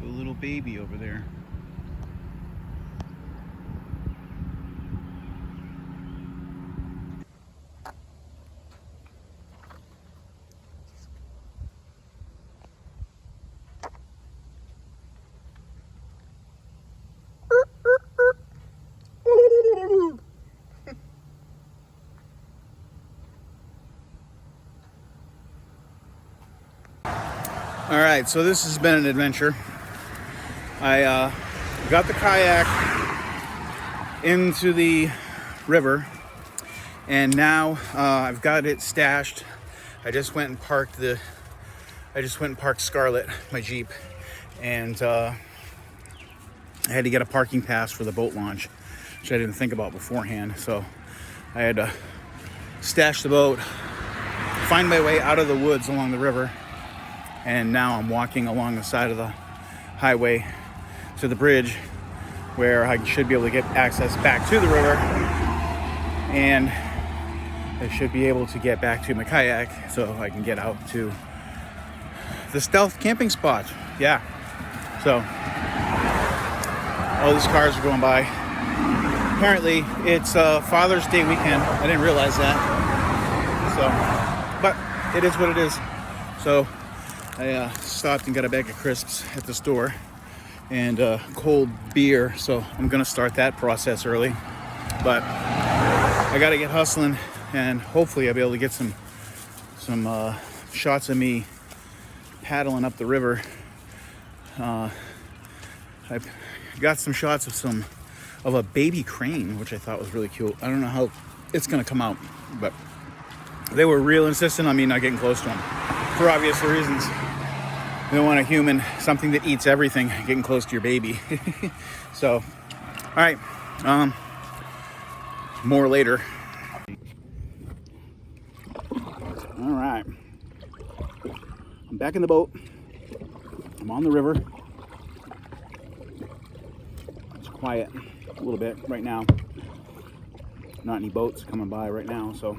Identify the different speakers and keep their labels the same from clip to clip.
Speaker 1: little baby over there. All right, so this has been an adventure. I got the kayak into the river, and now I've got it stashed. I just went and parked Scarlet, my Jeep, and I had to get a parking pass for the boat launch, which I didn't think about beforehand. So I had to stash the boat, find my way out of the woods along the river. And now I'm walking along the side of the highway to the bridge where I should be able to get access back to the river, and I should be able to get back to my kayak so I can get out to the stealth camping spot. Yeah. So all these cars are going by. Apparently it's Father's Day weekend. I didn't realize that. So, but it is what it is. So I stopped and got a bag of crisps at the store and cold beer, so I'm gonna start that process early. But I gotta get hustling, and hopefully I'll be able to get some shots of me paddling up the river. I've got some shots of a baby crane, which I thought was really cute. I don't know how it's gonna come out, but they were real insistent on me not getting close to them for obvious reasons. You don't want a human, something that eats everything, getting close to your baby. So, all right, more later. All right, I'm back in the boat. I'm on the river. It's quiet a little bit right now. Not any boats coming by right now, so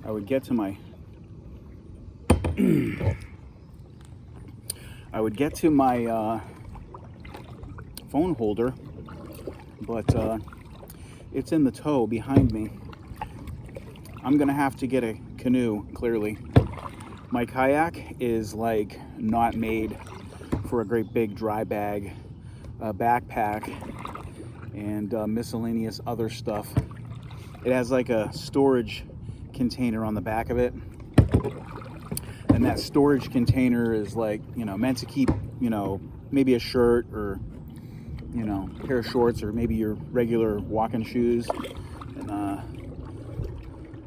Speaker 1: I would get to my phone holder, but it's in the tow behind me. I'm gonna have to get a canoe, clearly. My kayak is like not made for a great big dry bag, backpack, and miscellaneous other stuff. It has like a storage container on the back of it, and that storage container is like, meant to keep, maybe a shirt or, a pair of shorts, or maybe your regular walking shoes, and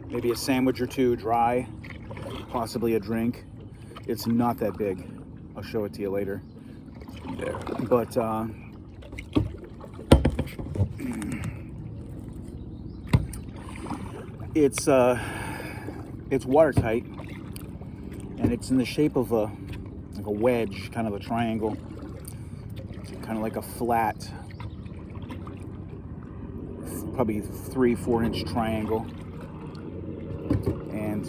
Speaker 1: maybe a sandwich or two dry, possibly a drink. It's not that big. I'll show it to you later. But it's watertight, and it's in the shape of a wedge, kind of a triangle, kind of like a flat, probably 3-4 inch triangle. And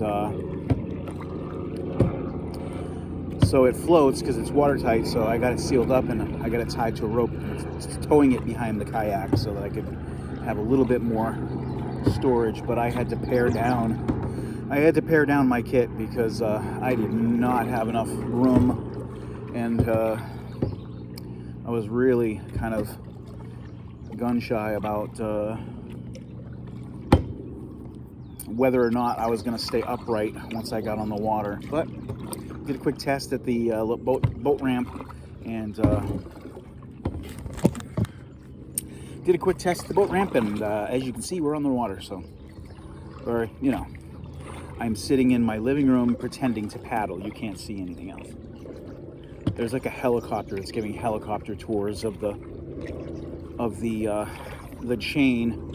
Speaker 1: so it floats because it's watertight. So I got it sealed up, and I got it tied to a rope, it's towing it behind the kayak so that I could have a little bit more storage. But I had to pare down my kit because I did not have enough room, and I was really kind of gun shy about whether or not I was going to stay upright once I got on the water. But did a quick test at the boat ramp, and as you can see, we're on the water. So, or I'm sitting in my living room pretending to paddle. You can't see anything else. There's like a helicopter. It's giving helicopter tours of the chain.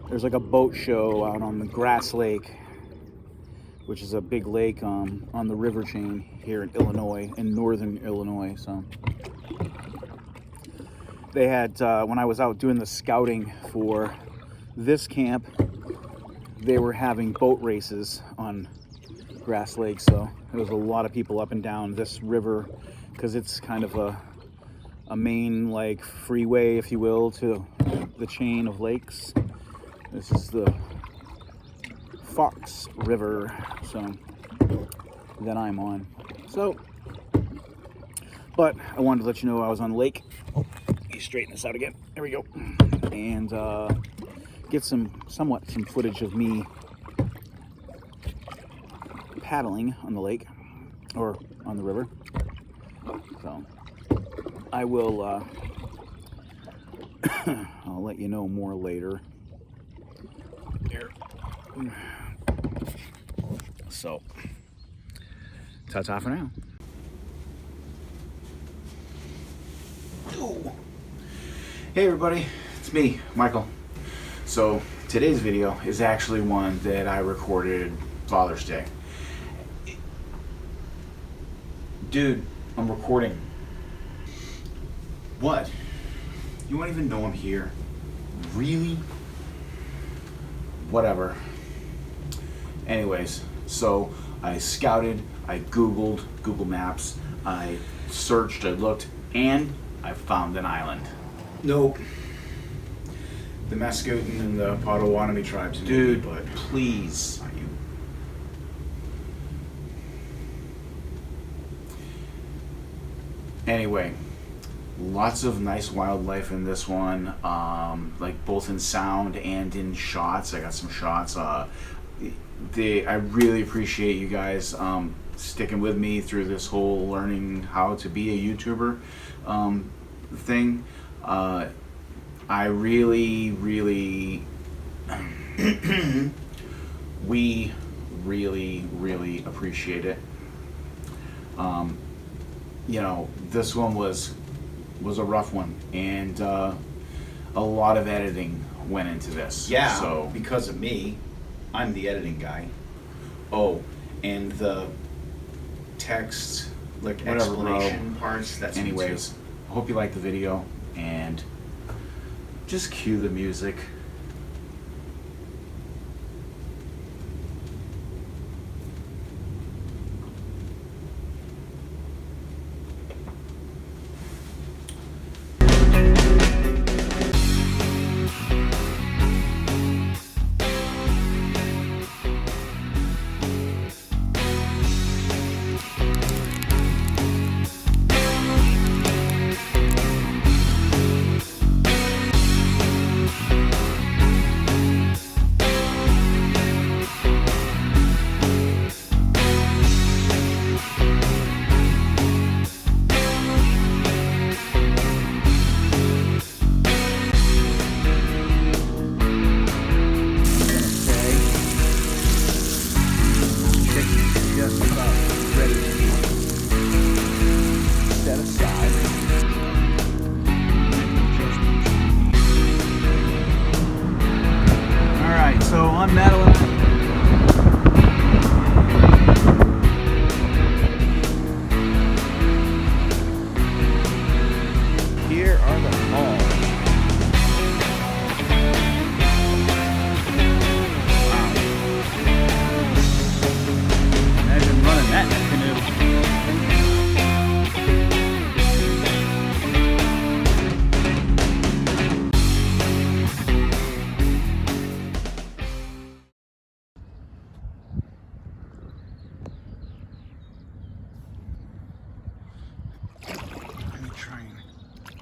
Speaker 1: There's like a boat show out on the Grass Lake, which is a big lake on the river chain here in Illinois, in northern Illinois. So they had, when I was out doing the scouting for this camp, they were having boat races on grass lake, so there was a lot of people up and down this river because it's kind of a main like freeway, if you will, to the chain of lakes. This is the Fox River, so that I'm on. So, but I wanted to let you know I was on the lake. Let me straighten this out again. There we go. And get some footage of me paddling on the lake or on the river. So I will I'll let you know more later. Here. So ta-ta for now. Ooh. Hey everybody, it's me, Michael. So today's video is actually one that I recorded Father's Day. Dude, I'm recording. What? You won't even know I'm here? Really? Whatever. Anyways, so I scouted, I Googled Google Maps, I searched, I looked, and I found an island. Nope. The Mosquitos and the Potawatomi tribes. Dude, but please. Are you? Anyway, lots of nice wildlife in this one, like both in sound and in shots. I got some shots. I really appreciate you guys sticking with me through this whole learning how to be a YouTuber thing. I really we really appreciate it. You know, this one was a rough one, and a lot of editing went into this. Yeah, so because of me, I'm the editing guy. Oh, and the text, like whatever, explanation parts. That's anyways. I hope you liked the video, and just cue the music.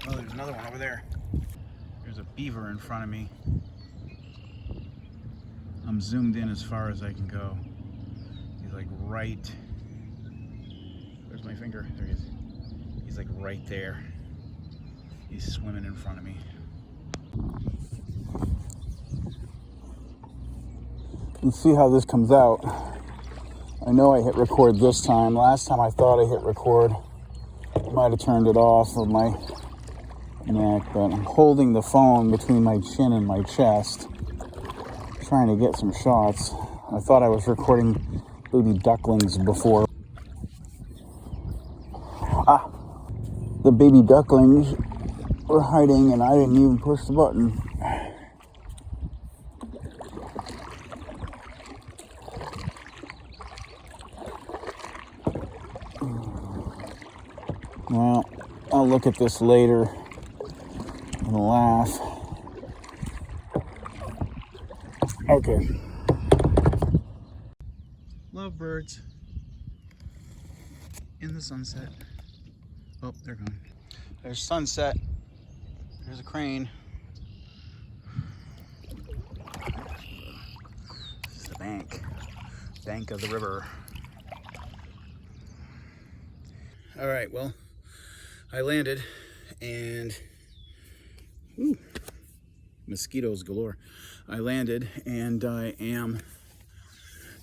Speaker 1: Oh, there's another one over there. There's a beaver in front of me. I'm zoomed in as far as I can go. He's like right... Where's my finger? There he is. He's like right there. He's swimming in front of me. Let's see how this comes out. I know I hit record this time. Last time I thought I hit record. I might have turned it off of my neck, but I'm holding the phone between my chin and my chest, trying to get some shots. I thought I was recording baby ducklings before. The baby ducklings were hiding and I didn't even push the button. Well, I'll look at this later and laugh. Okay. Lovebirds in the sunset. Oh, they're gone. There's sunset. There's a crane. This is the bank of the river. All right, well, I landed and mosquitoes galore. I landed and I am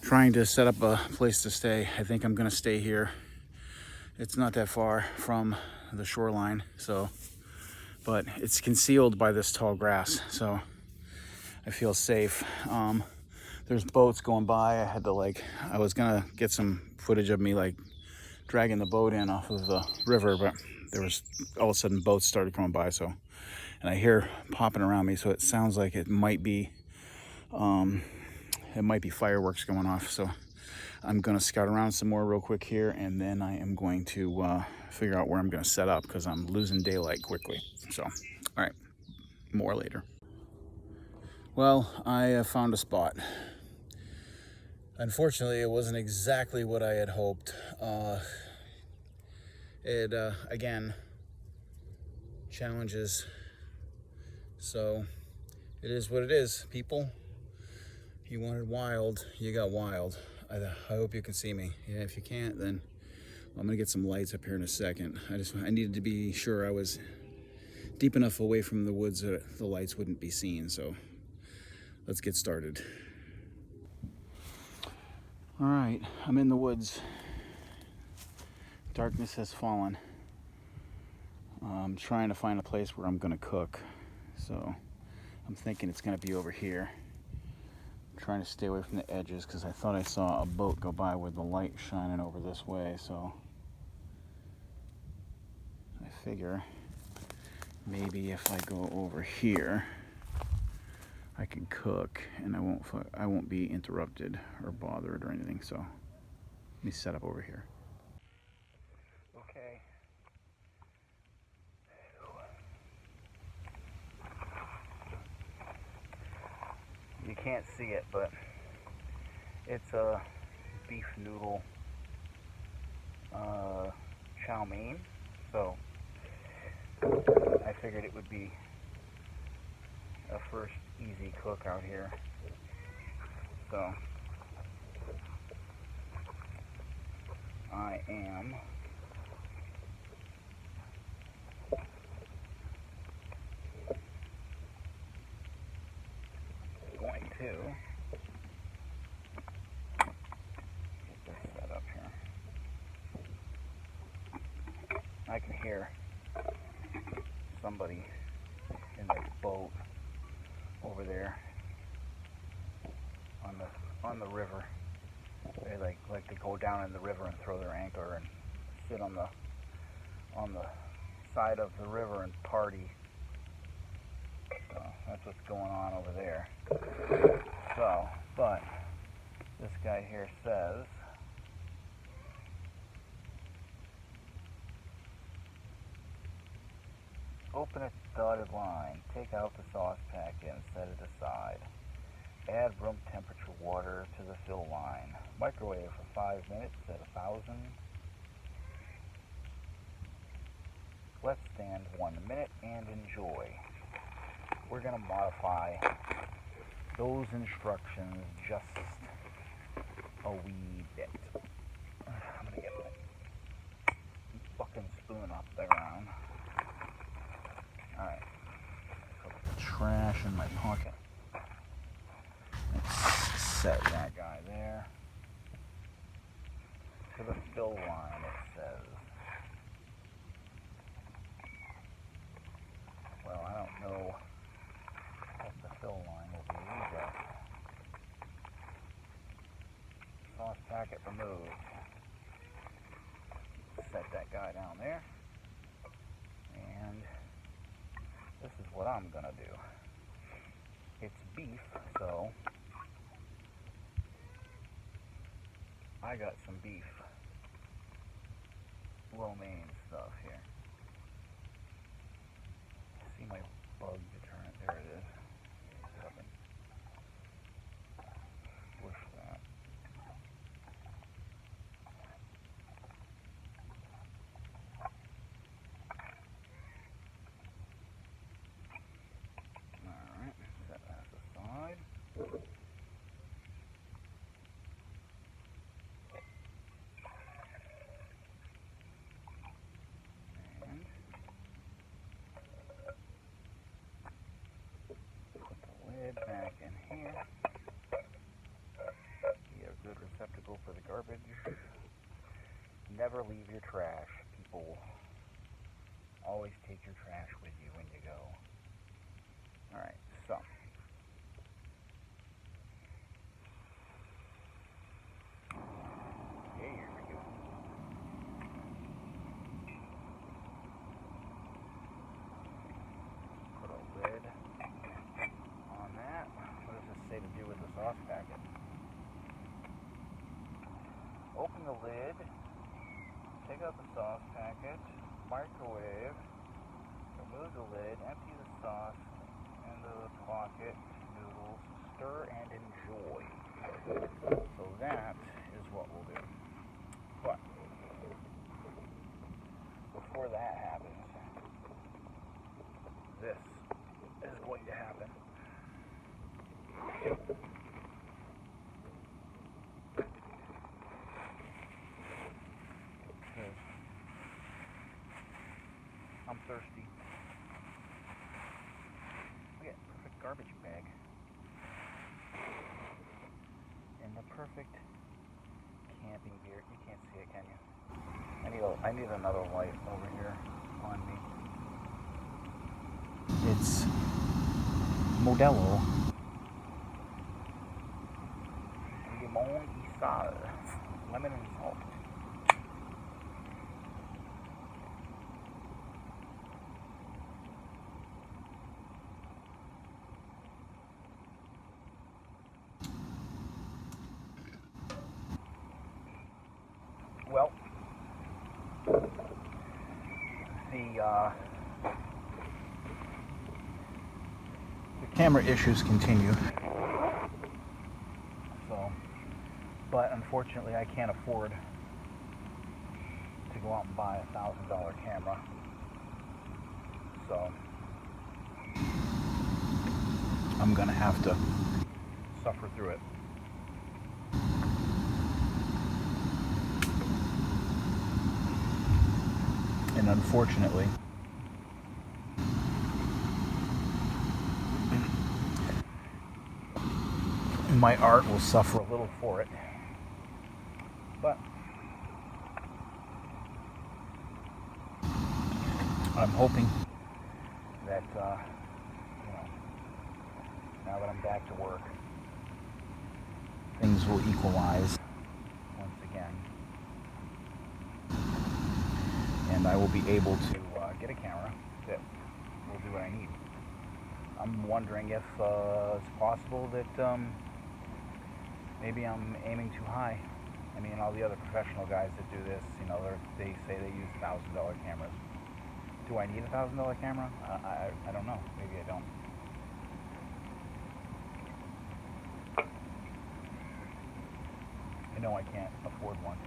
Speaker 1: trying to set up a place to stay. I think I'm gonna stay here. It's not that far from the shoreline, but it's concealed by this tall grass, so I feel safe. There's boats going by. I was gonna get some footage of me dragging the boat in off of the river, but there was all of a sudden boats started coming by, and I hear popping around me, so it sounds like it might be fireworks going off. So I'm gonna scout around some more real quick here, and then I am going to figure out where I'm gonna set up because I'm losing daylight quickly. So, all right, more later. Well, I found a spot. Unfortunately, it wasn't exactly what I had hoped. Again, challenges. So it is what it is, people. You wanted wild, you got wild. I hope you can see me. Yeah, if you can't, then I'm gonna get some lights up here in a second. I needed to be sure I was deep enough away from the woods that the lights wouldn't be seen. So let's get started. All right, I'm in the woods. Darkness has fallen. I'm trying to find a place where I'm gonna cook. So I'm thinking it's gonna be over here. Trying to stay away from the edges because I thought I saw a boat go by with the light shining over this way, so I figure maybe if I go over here I can cook and I won't be interrupted or bothered or anything. So let me set up over here. Okay. You can't see it, but it's a beef noodle chow mein, so I figured it would be a first easy cook out here. So I am going to get this set up here. I can hear somebody in the boat over there on the river. They like to go down in the river and throw their anchor and sit on the side of the river and party. So that's what's going on over there. So, but this guy here says open its dotted line, take out the sauce packet and set it aside. Add room temperature water to the fill line. Microwave for 5 minutes at 1000. Let stand 1 minute and enjoy. We're going to modify those instructions just a wee bit. I'm going to get my fucking spoon off the ground. Alright. Put the trash in my pocket. Let's set that guy there. To the fill line, it says. Well, I don't know what the fill line will be, but sauce packet removed. Set that guy down there. And this is what I'm gonna do. It's beef, so I got some beef lo means. stuff here. See my bug to turn it. There it is. Get up and push that. Alright, set that aside. Back in here. Be a good receptacle for the garbage. Never leave your trash, people. Always take your trash with you when you go. Alright, so. Here we go. Put a lid on that. What does this say to do with the sauce packet? Open the lid, take out the sauce packet, microwave, remove the lid, empty the sauce into the pocket, noodles, stir and enjoy. So that is what we'll do. But before that happens, this is going to happen. I'm thirsty. Look at perfect garbage bag. And the perfect camping gear. You can't see it, can you? I need another light over here on me. It's Modelo Limon y Sal. Lemon and salt. Well, the camera issues continue. So, but unfortunately, I can't afford to go out and buy a $1,000 camera. So, I'm gonna have to suffer through it. And unfortunately, my art will suffer a little for it. But I'm hoping that, now that I'm back to work, things will equalize once again. And I will be able to get a camera that will do what I need. I'm wondering if it's possible that maybe I'm aiming too high. I mean, all the other professional guys that do this, they say they use $1,000 cameras. Do I need a $1,000 camera? I don't know. Maybe I don't. I know I can't afford one.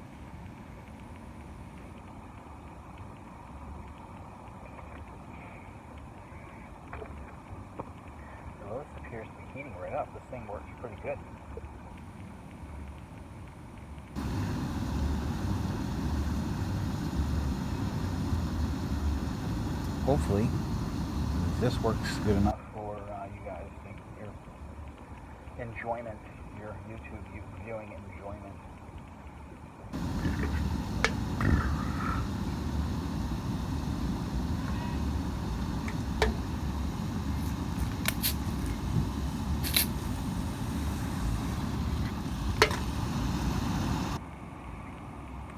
Speaker 1: Well, this appears to be heating right up. This thing works pretty good. Hopefully, this works good enough for you guys, your enjoyment, your YouTube viewing enjoyment.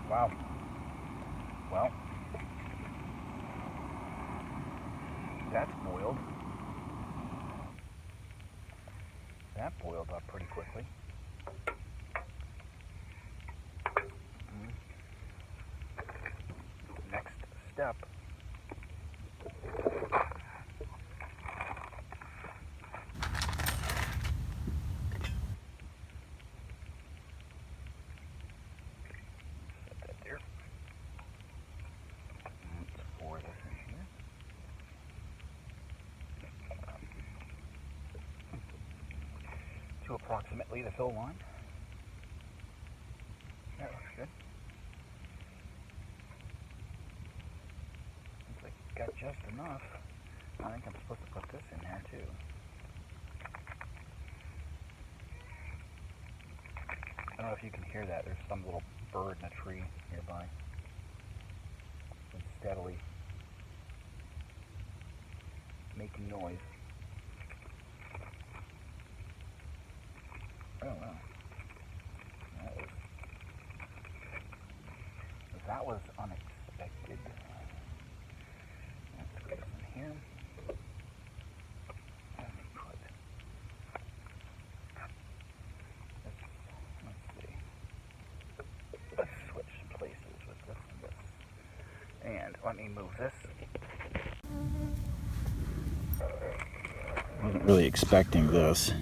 Speaker 1: Wow. Well, that's boiled. That boiled up pretty quickly. Next step. Set that there. Let's pour this in here. To approximately the fill line. That looks good. Looks like it's got just enough. I think I'm supposed to put this in there too. I don't know if you can hear that. There's some little bird in a tree nearby. It's steadily making noise. Oh wow. That was unexpected. Let's put this in here. Let me put this. Let's see. Let's switch places with this and this. And let me move this. I wasn't really expecting this.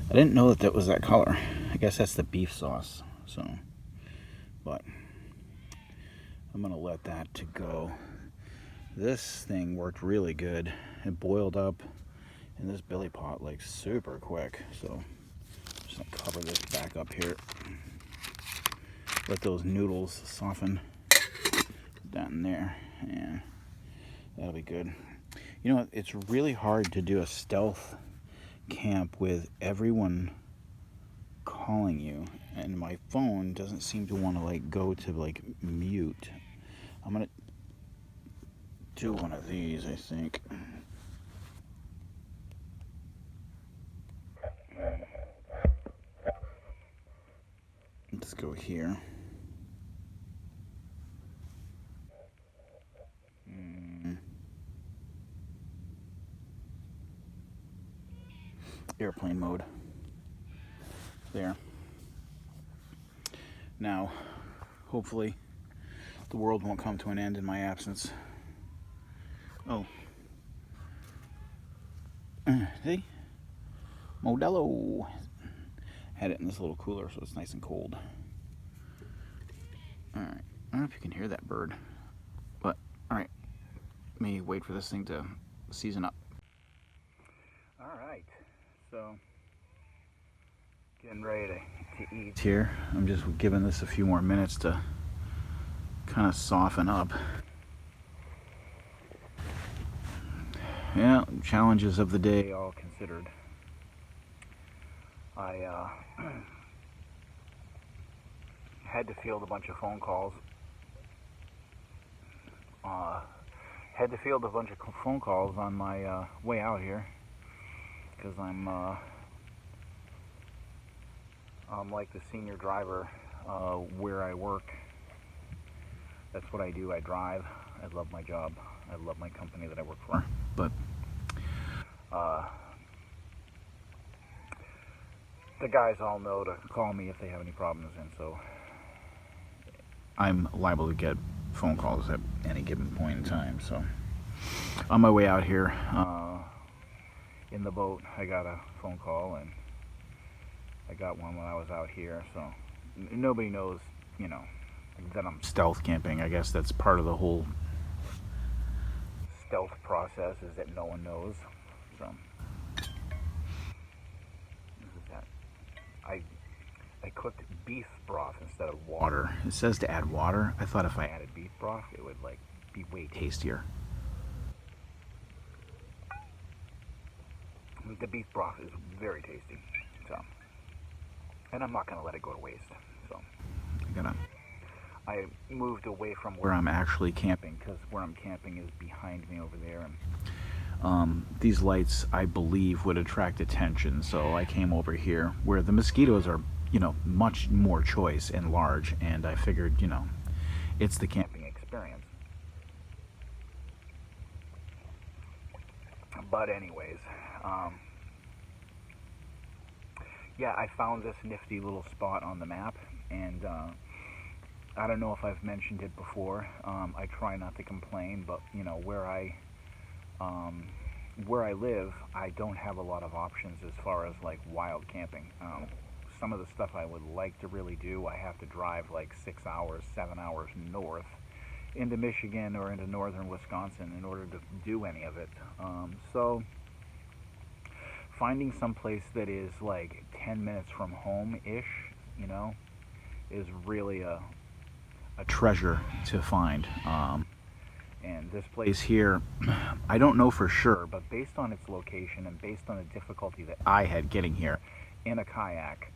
Speaker 1: I didn't know that was that color. I guess that's the beef sauce. So, but I'm gonna let that to go. This thing worked really good. It boiled up in this billy pot like super quick. So I'm just gonna cover this back up here. Let those noodles soften down there, and that'll be good. You know, it's really hard to do a stealth camp with everyone calling you, and my phone doesn't seem to want to like go to like mute. I'm gonna do one of these, I think. Let's go here. Airplane mode. There. Now, hopefully, the world won't come to an end in my absence. Oh. Hey. Modelo. Had it in this little cooler so it's nice and cold. Alright. I don't know if you can hear that bird. But, alright. Let me wait for this thing to season up. Alright. So, getting ready to eat here. I'm just giving this a few more minutes to kind of soften up. Yeah, challenges of the day all considered. I had to field a bunch of phone calls. Had to field a bunch of phone calls on my way out here because I'm like the senior driver where I work. That's what I do. I drive. I love my job. I love my company that I work for. But the guys all know to call me if they have any problems, and so I'm liable to get phone calls at any given point in time. So on my way out here in the boat, I got a phone call, and I got one when I was out here. So nobody knows, you know, that I'm stealth camping. I guess that's part of the whole stealth process, is that no one knows. So this is that. I cooked beef broth instead of water. It says to add water. I thought if I added beef broth, it would like be way tastier. The beef broth is very tasty. So, and I'm not gonna let it go to waste. So I moved away from where I'm actually camping, because where I'm camping is behind me over there, and these lights, I believe, would attract attention, so I came over here where the mosquitoes are, you know, much more choice and large, and I figured, you know, it's the camping experience. But anyways, yeah, I found this nifty little spot on the map, and I don't know if I've mentioned it before. I try not to complain, but you know, where I live, I don't have a lot of options as far as like wild camping. Some of the stuff I would like to really do, I have to drive like 6 hours, 7 hours north into Michigan or into northern Wisconsin in order to do any of it. So finding some place that is like 10 minutes from home-ish, you know, is really a treasure to find. And this place here, I don't know for sure, but based on its location and based on the difficulty that I had getting here in a kayak,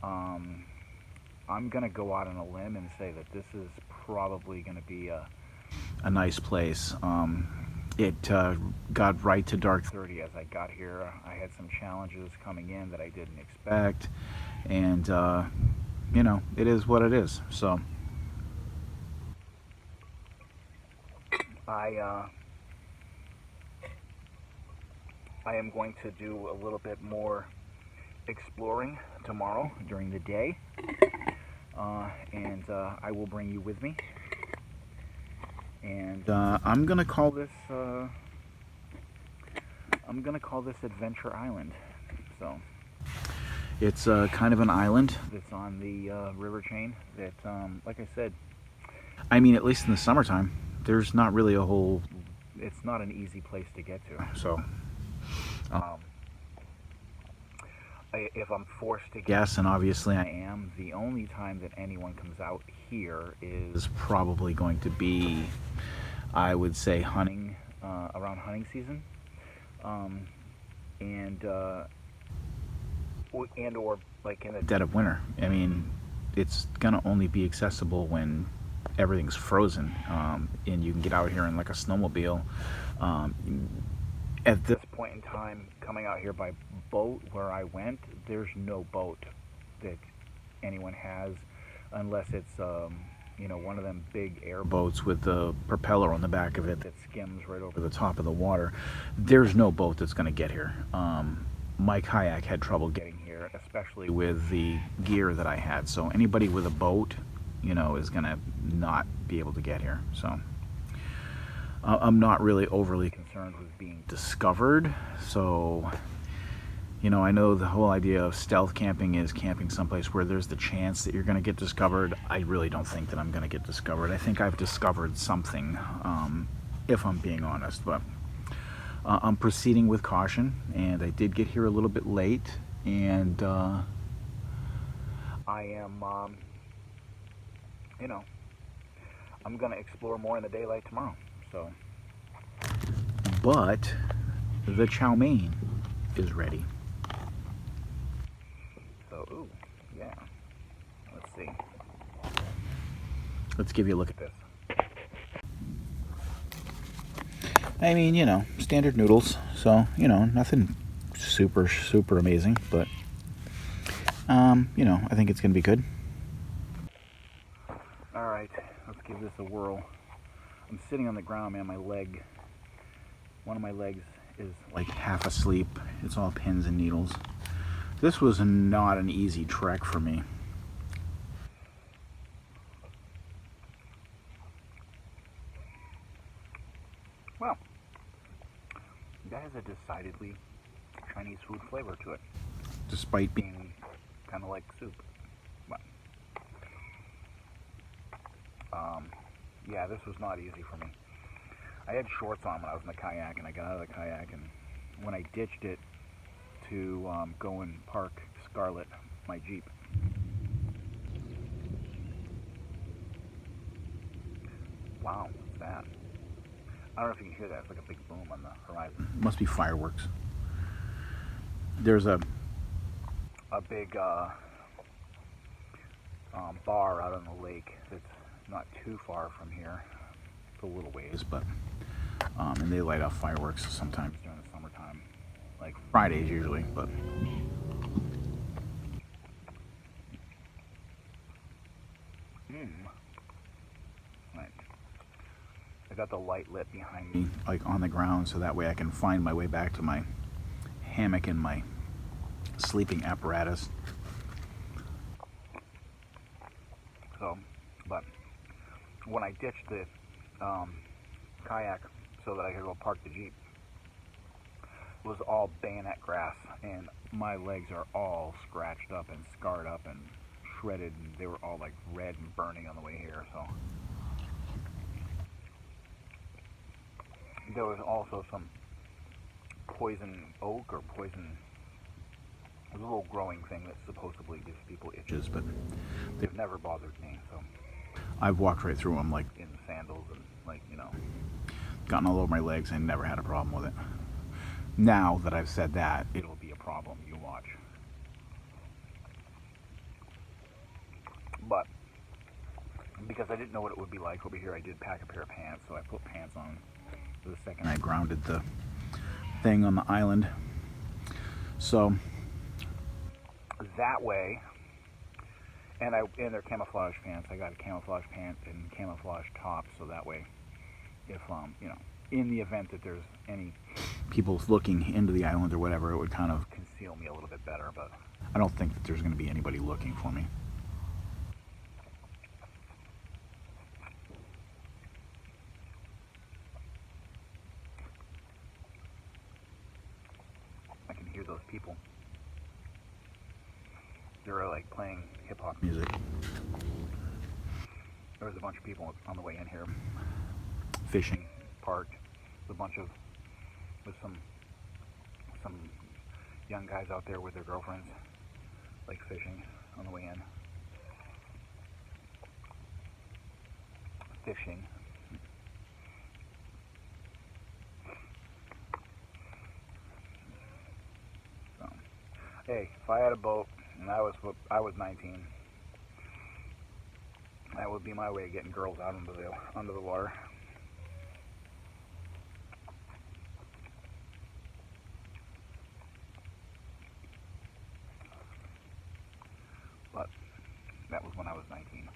Speaker 1: I'm going to go out on a limb and say that this is probably going to be a nice place. It got right to dark 30 as I got here. I had some challenges coming in that I didn't expect, and you know, it is what it is. So I am going to do a little bit more exploring tomorrow during the day, and I will bring you with me. And I'm gonna call this Adventure Island. So it's kind of an island that's on the river chain that, like I said, I mean, at least in the summertime, there's not really a whole. It's not an easy place to get to. So if I'm forced to guess, and obviously I am, the only time that anyone comes out here is probably going to be, I would say, hunting, around hunting season, and or like in the dead of winter. I mean, it's gonna only be accessible when everything's frozen, and you can get out here in like a snowmobile. At this point in time, coming out here by boat where I went, there's no boat that anyone has, unless it's you know, one of them big airboats with the propeller on the back of it that skims right over the top of the water. There's no boat that's going to get here. My kayak had trouble getting here, especially with the gear that I had. So anybody with a boat, you know, is going to not be able to get here. So I'm not really overly concerned with being discovered. So, you know, I know the whole idea of stealth camping is camping someplace where there's the chance that you're going to get discovered. I really don't think that I'm going to get discovered. I think I've discovered something, if I'm being honest. But I'm proceeding with caution, and I did get here a little bit late, and I am, you know, I'm going to explore more in the daylight tomorrow. So, but the chow mein is ready. So, ooh, yeah. Let's see. Let's give you a look at this. I mean, you know, standard noodles. So, you know, nothing super amazing, but you know, I think it's gonna be good. All right, let's give this a whirl. I'm sitting on the ground, man. One of my legs is like half asleep. It's all pins and needles. This was not an easy trek for me. Well, that has a decidedly Chinese food flavor to it, despite being kind of like soup. But, yeah, this was not easy for me. I had shorts on when I was in the kayak, and I got out of the kayak, and when I ditched it to go and park Scarlet, my Jeep, wow, what's that? I don't know if you can hear that. It's like a big boom on the horizon. Must be fireworks. There's a big bar out on the lake that's not too far from here. It's a little ways, but and they light off fireworks sometimes during the summertime, like Fridays usually. But right. I got the light lit behind me, like on the ground, so that way I can find my way back to my hammock and my sleeping apparatus. So, but when I ditched the kayak so that I could go park the Jeep, was all bayonet grass, and my legs are all scratched up and scarred up and shredded, and they were all like red and burning on the way here. So there was also some poison oak or poison, a little growing thing that supposedly gives people itches, but they've never bothered me. So I've walked right through them, like in sandals, and like, you know, gotten all over my legs and never had a problem with it. Now that I've said that, it'll be a problem. You watch. But because I didn't know what it would be like over here, I did pack a pair of pants, so I put pants on the second I grounded the thing on the island. So that way, and they're camouflage pants. I got a camouflage pant and camouflage top, so that way, if you know, in the event that there's any people looking into the island or whatever, it would kind of conceal me a little bit better. But I don't think that there's going to be anybody looking for me. I can hear those people. They're like playing hip-hop music. There was a bunch of people on the way in here fishing, parked. A bunch of, with some young guys out there with their girlfriends, like fishing on the way in. Fishing. So, hey, if I had a boat and I was 19, that would be my way of getting girls out under the water. But that was when I was 19.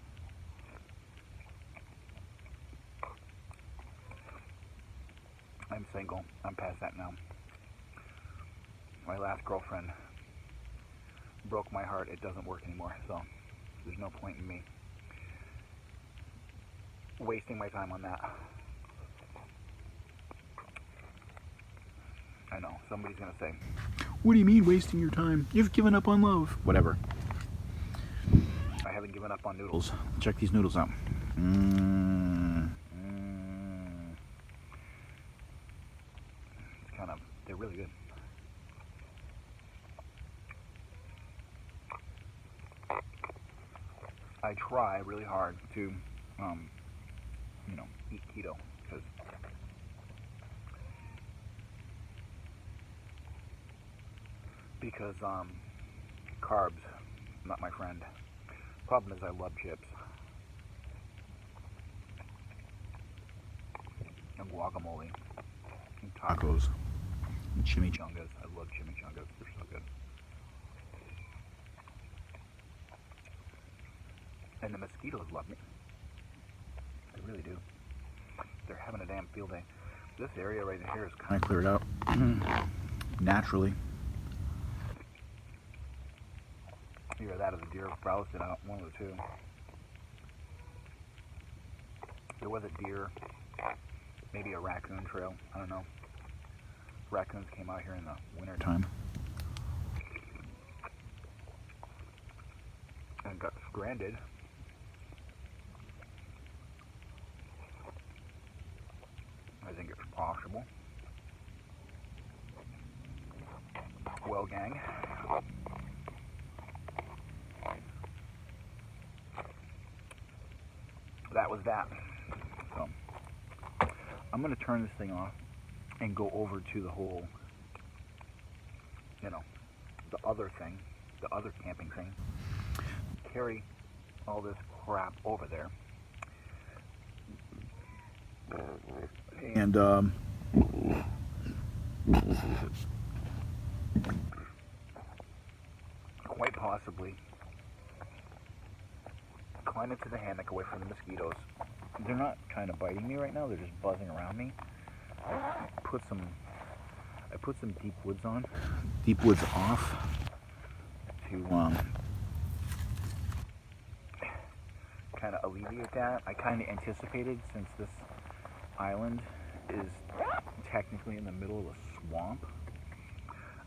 Speaker 1: I'm single. I'm past that now. My last girlfriend broke my heart. It doesn't work anymore, so there's no point in me wasting my time on that. I know, somebody's gonna say, what do you mean wasting your time? You've given up on love. Whatever. I haven't given up on noodles. Check these noodles out. It's kind of, they're really good. I try really hard to, you know, eat keto, because carbs, not my friend. Problem is I love chips and guacamole and tacos and chimichangas. I love chimichangas. They're so good. And the mosquitoes love me. They really do. They're having a damn field day. This area right in here is kind of cleared out naturally. Either that or the deer browsed it out, one of the two. There was a deer, maybe a raccoon trail, I don't know. Raccoons came out here in the winter time and got stranded. I think it's possible. Well, gang, that was that. So I'm gonna turn this thing off and go over to the whole, you know, the other thing, the other camping thing. Carry all this crap over there. And quite possibly climb into the hammock away from the mosquitoes. They're not kind of biting me right now, they're just buzzing around me. I put some deep woods on, deep woods off to kind of alleviate that. I kind of anticipated, since this island is technically in the middle of a swamp,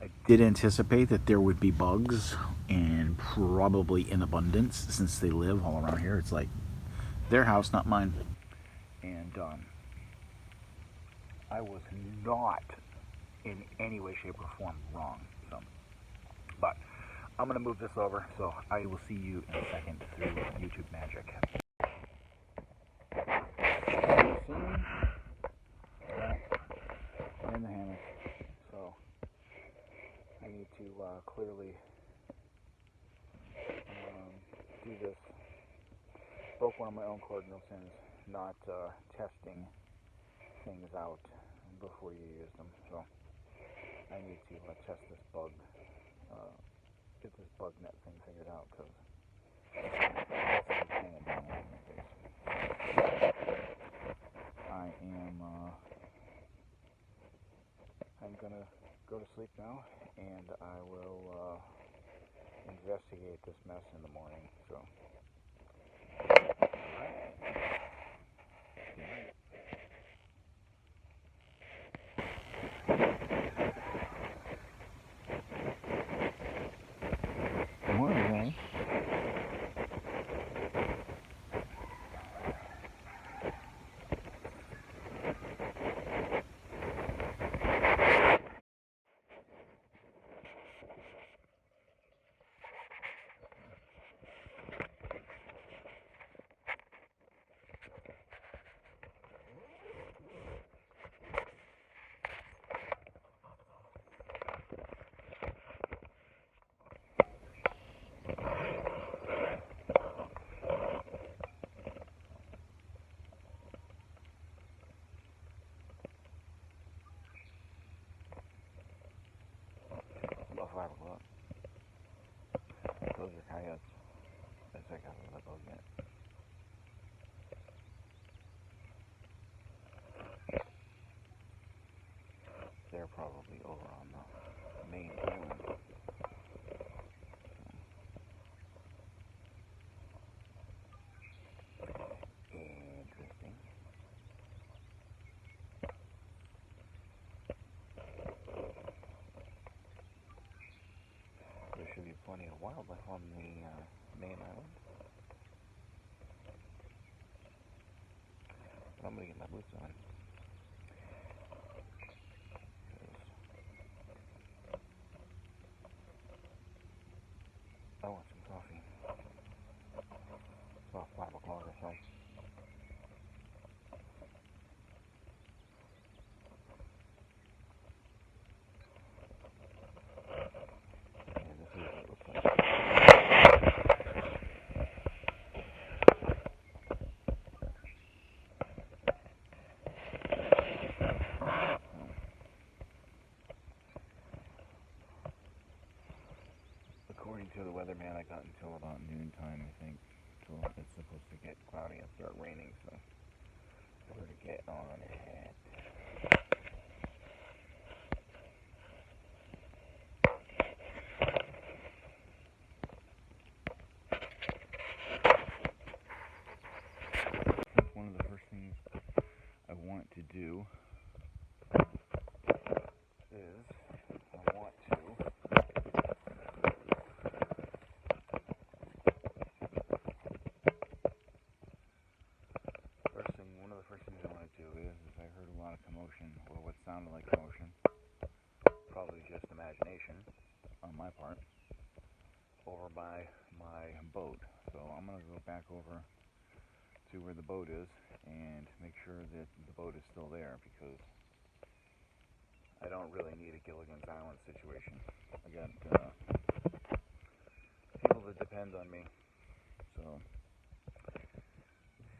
Speaker 1: I did anticipate that there would be bugs, and probably in abundance, since they live all around here. It's like their house, not mine. And I was not in any way, shape, or form wrong. So, but I'm gonna move this over, so I will see you in a second through YouTube magic. In the hammock, so I need to clearly do this. Broke one of my own cardinal sins, not testing things out before you use them. So I need to test this bug, get this bug net thing figured out, because it's hanging down on my face. I'm gonna go to sleep now, and I will investigate this mess in the morning. So. Morning. About 5 o'clock. Those are coyotes. That's like how the bug net. They're probably over on the main island. Interesting. There should be plenty of wildlife on the main island. But I'm gonna get my boots on. I want some coffee. It's about 5 o'clock or so. And this is what it looks like. According to the weatherman, I got until about noon time, I think, till it's supposed to get cloudy and start raining, so I better get on it. One of the first things I want to do is one of the first things I want to do is I heard a lot of commotion, or what sounded like commotion, probably just imagination on my part, over by my boat. So I'm going to go back over to where the boat is and make sure that the boat is still there, because I don't really need a Gilligan's Island situation. I got people that depend on me, so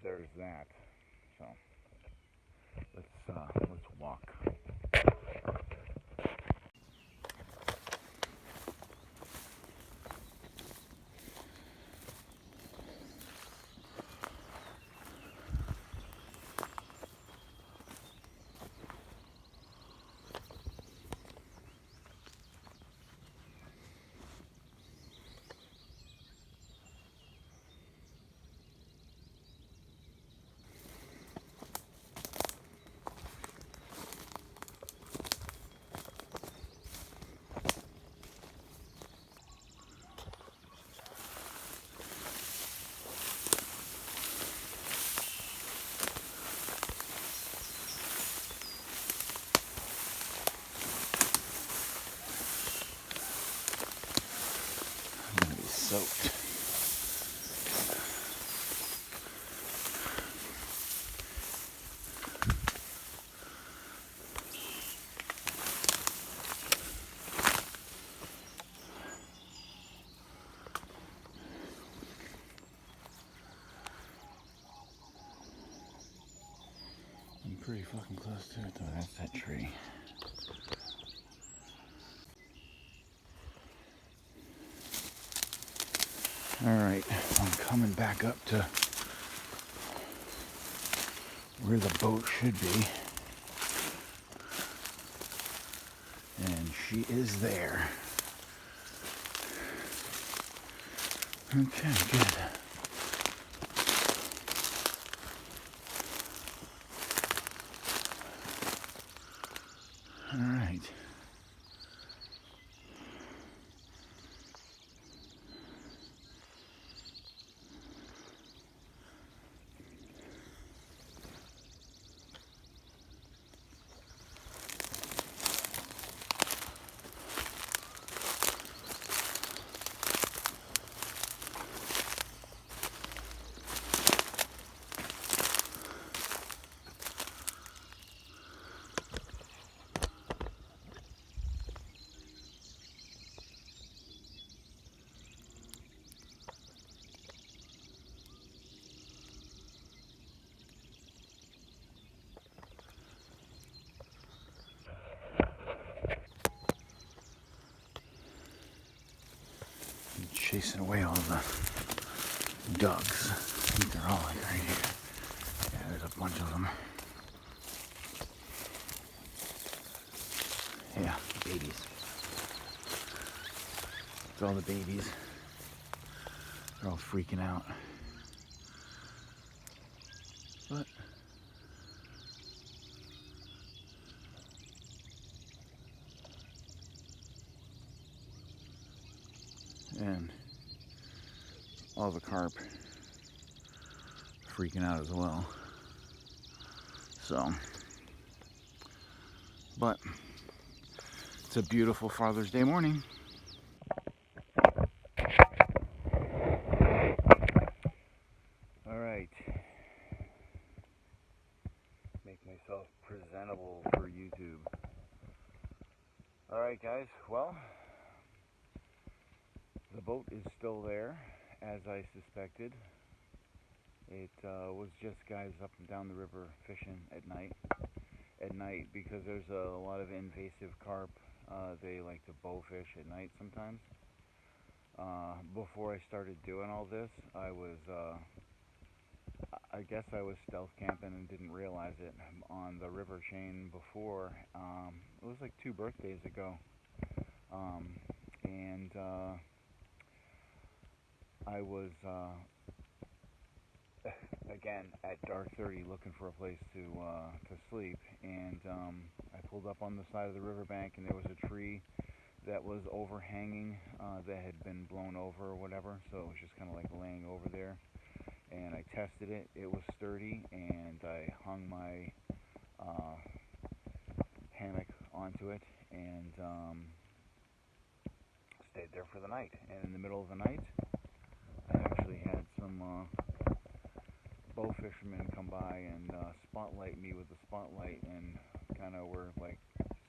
Speaker 1: there's that. So let's walk. Pretty fucking close to it though. That's that tree. Alright, I'm coming back up to where the boat should be. And she is there. Okay, good. Alright. Chasing away all the ducks. I think they're all like right here. Yeah, there's a bunch of them. Yeah, babies. It's all the babies. They're all freaking out. But and all the carp freaking out as well. So, but it's a beautiful Father's Day morning. All right, make myself presentable for YouTube. All right, guys. Well, the boat is still there, as I suspected. It was just guys up and down the river fishing at night. Because there's a lot of invasive carp. They like to bow fish at night sometimes. Before I started doing all this, I guess I was stealth camping and didn't realize it on the river chain before. It was like 2 birthdays ago. And I was again at dark 30 looking for a place to sleep, and I pulled up on the side of the riverbank, and there was a tree that was overhanging that had been blown over or whatever, so it was just kind of like laying over there. And I tested it. It was sturdy, and I hung my hammock onto it and stayed there for the night. And in the middle of the night, I actually had some bow fishermen come by and spotlight me with the spotlight, and kind of were like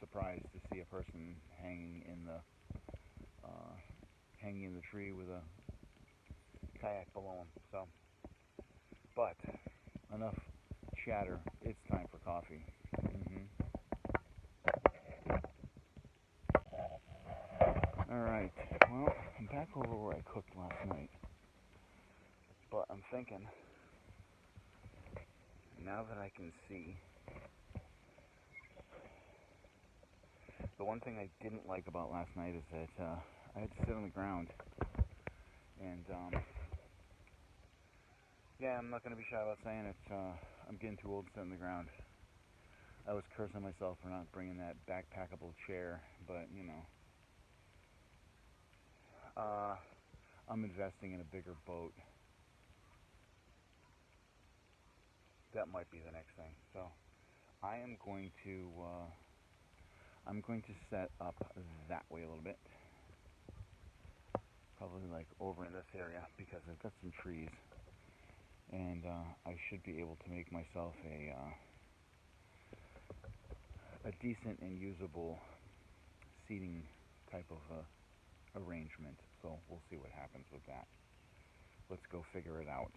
Speaker 1: surprised to see a person hanging in the tree with a kayak below him. So, but enough chatter. It's time for coffee. All right. Well, I'm back over where I cooked last night, but I'm thinking, now that I can see, the one thing I didn't like about last night is that I had to sit on the ground, and yeah, I'm not going to be shy about saying it. I'm getting too old to sit on the ground. I was cursing myself for not bringing that backpackable chair, but you know, I'm investing in a bigger boat. That might be the next thing. So I am going to set up that way a little bit, probably like over in this area, because I've got some trees, and I should be able to make myself a decent and usable seating type of arrangement. So we'll see what happens with that. Let's go figure it out.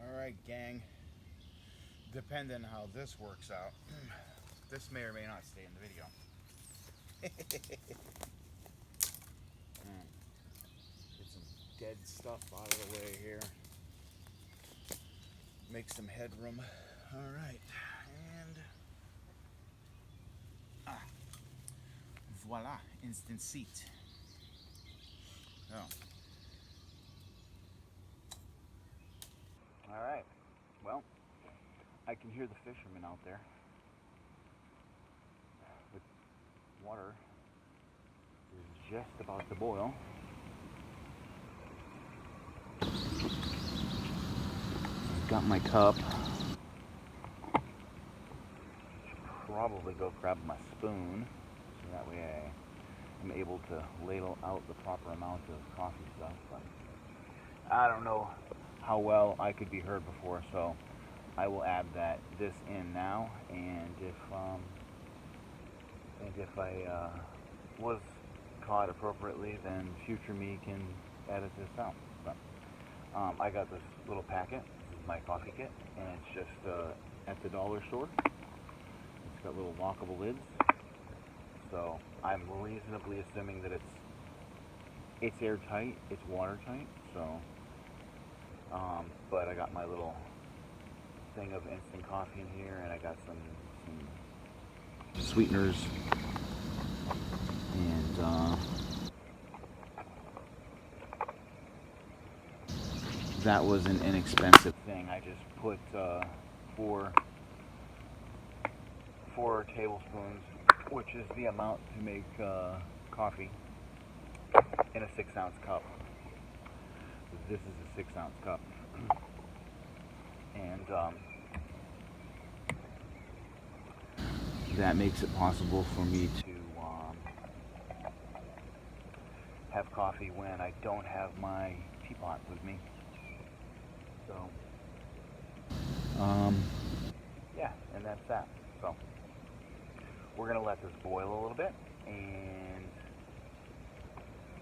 Speaker 1: Alright, gang. Depending on how this works out, this may or may not stay in the video. Get some dead stuff out of the way here. Make some headroom. Alright, and voila, instant seat. Oh. Alright, well, I can hear the fishermen out there. The water is just about to boil. Got my cup. Should probably go grab my spoon so that way I'm able to ladle out the proper amount of coffee stuff. But I don't know how well I could be heard before, so I will add this in now. And if I was caught appropriately, then future me can edit this out. But I got this little packet. This is my coffee kit, and it's just at the dollar store. It's got little lockable lids, so I'm reasonably assuming that it's airtight, it's watertight. So, but I got my little thing of instant coffee in here, and I got some sweeteners, and that was an inexpensive thing. I just put 4 tablespoons, which is the amount to make coffee, in a 6-ounce cup. This is a 6-ounce cup, and that makes it possible for me to have coffee when I don't have my teapot with me. So, yeah, and that's that. So, we're going to let this boil a little bit, and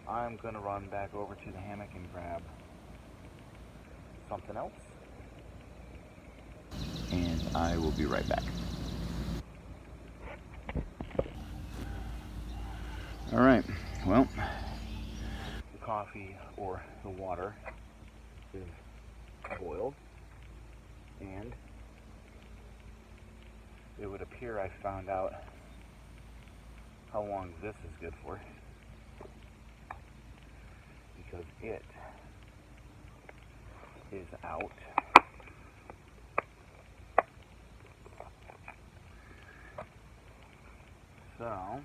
Speaker 1: I'm going to run back over to the hammock and grab something else, and I will be right back. Alright, well, the coffee or the water is boiled, and it would appear I found out how long this is good for, because it is out. So,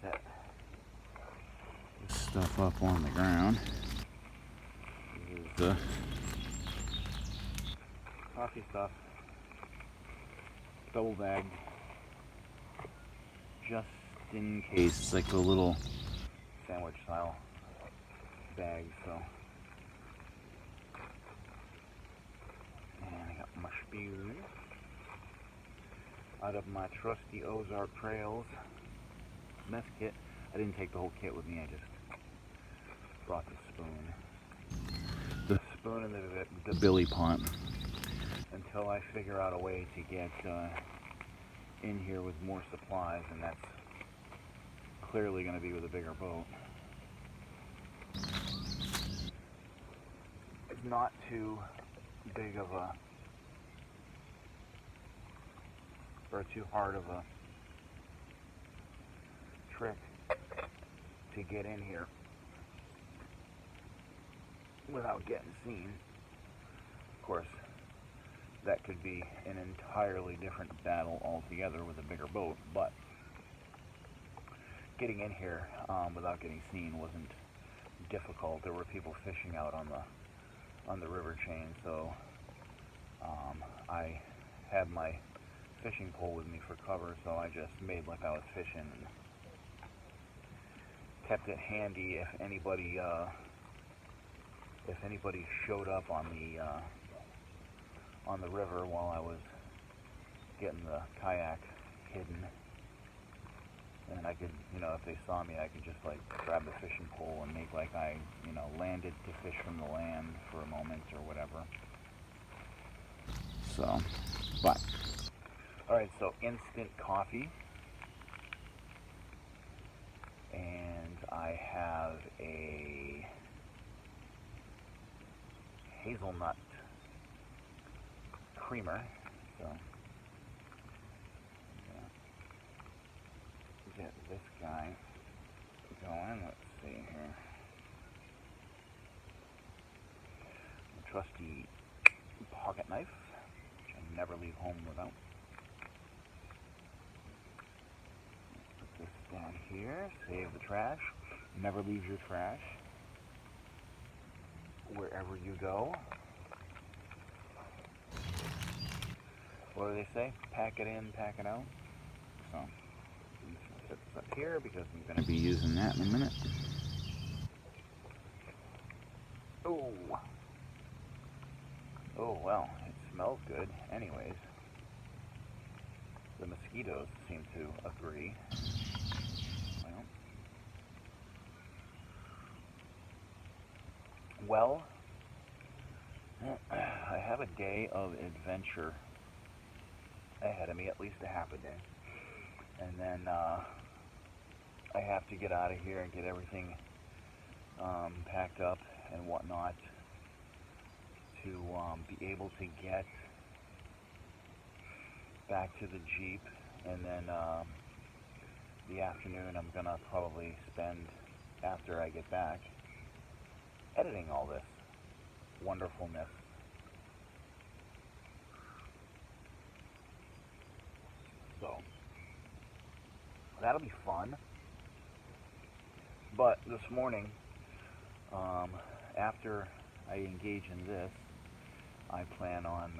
Speaker 1: set this stuff up on the ground. This is the coffee stuff, double bagged, just in case. It's like a little sandwich style bag. So, and I got my spoon out of my trusty Ozark Trails mess kit. I didn't take the whole kit with me, I just brought the spoon. The spoon and the billy pot, until I figure out a way to get in here with more supplies, and that's clearly going to be with a bigger boat. It's not too big of a, or too hard of a trick to get in here without getting seen. Of course, that could be an entirely different battle altogether with a bigger boat, but getting in here without getting seen wasn't difficult. There were people fishing out on the river chain, so I had my fishing pole with me for cover, so I just made like I was fishing and kept it handy if anybody showed up on the river while I was getting the kayak hidden, and I could, you know, if they saw me, I could just like grab the fishing pole and make like I, you know, landed to fish from the land for a moment or whatever. So, but, alright, so instant coffee. And I have a hazelnut creamer. So, get this guy going. Let's see here. A trusty pocket knife, which I never leave home without. Put this down here. Save the trash. Never leave your trash wherever you go. What do they say? Pack it in, pack it out. So, I'm just going to set this up here because I'm going to be using that in a minute. Oh. Oh, well, it smells good. Anyways, the mosquitoes seem to agree. Well, I have a day of adventure ahead of me, at least a half a day. And then I have to get out of here and get everything packed up and whatnot to be able to get back to the Jeep. And then the afternoon I'm going to probably spend, after I get back, editing all this wonderfulness. So, that'll be fun. But this morning, after I engage in this, I plan on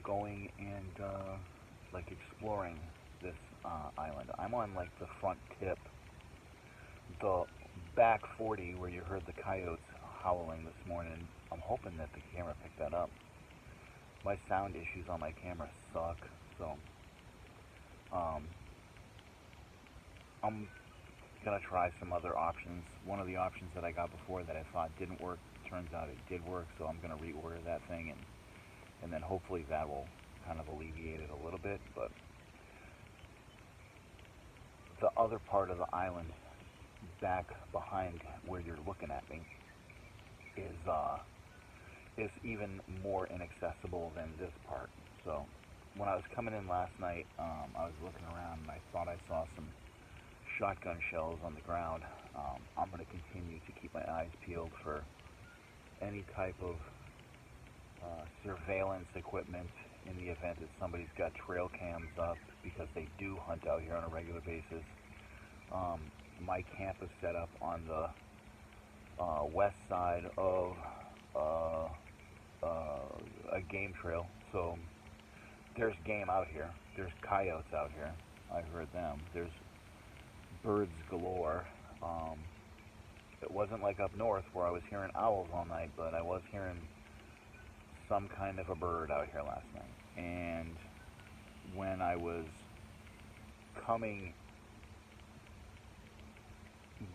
Speaker 1: going and like exploring this island. I'm on like the front tip, the back 40 where you heard the coyotes howling this morning. I'm hoping that the camera picked that up. My sound issues on my camera suck, so I'm gonna try some other options. One of the options that I got before that I thought didn't work, turns out it did work, so I'm gonna reorder that thing, and then hopefully that will kind of alleviate it a little bit. But the other part of the island, back behind where you're looking at me, is even more inaccessible than this part. So when I was coming in last night, I was looking around and I thought I saw some shotgun shells on the ground. I'm going to continue to keep my eyes peeled for any type of surveillance equipment in the event that somebody's got trail cams up, because they do hunt out here on a regular basis. My camp is set up on the west side of a game trail, so there's game out here. There's coyotes out here. I heard them. There's birds galore. It wasn't like up north where I was hearing owls all night, but I was hearing some kind of a bird out here last night. And when I was coming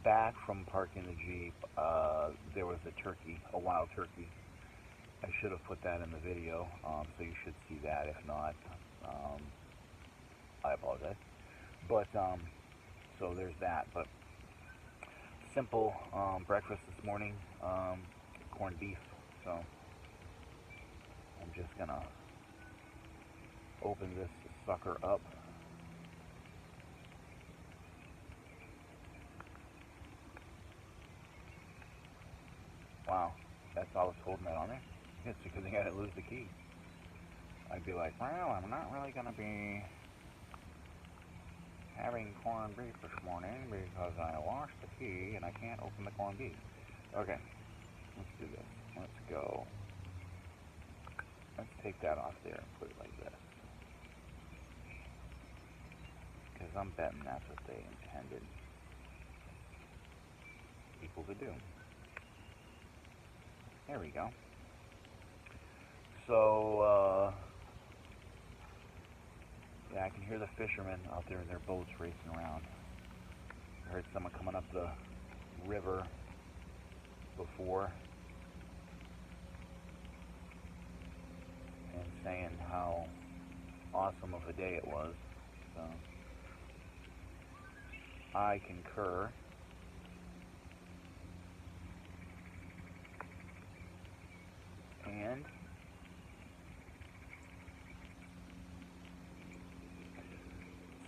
Speaker 1: back from parking the Jeep, there was a turkey, a wild turkey. I should have put that in the video, so you should see that. If not, I apologize. But, so there's that. But simple breakfast this morning, corned beef. So I'm just gonna open this sucker up. Wow, that's all that's holding that on there? It's because I had to lose the key. I'd be like, well, I'm not really going to be having corned beef this morning because I lost the key and I can't open the corned beef. Okay, let's do this. Let's go. Let's take that off there and put it like this. Because I'm betting that's what they intended people to do. There we go. So, yeah, I can hear the fishermen out there in their boats racing around. I heard someone coming up the river before and saying how awesome of a day it was. So, I concur. And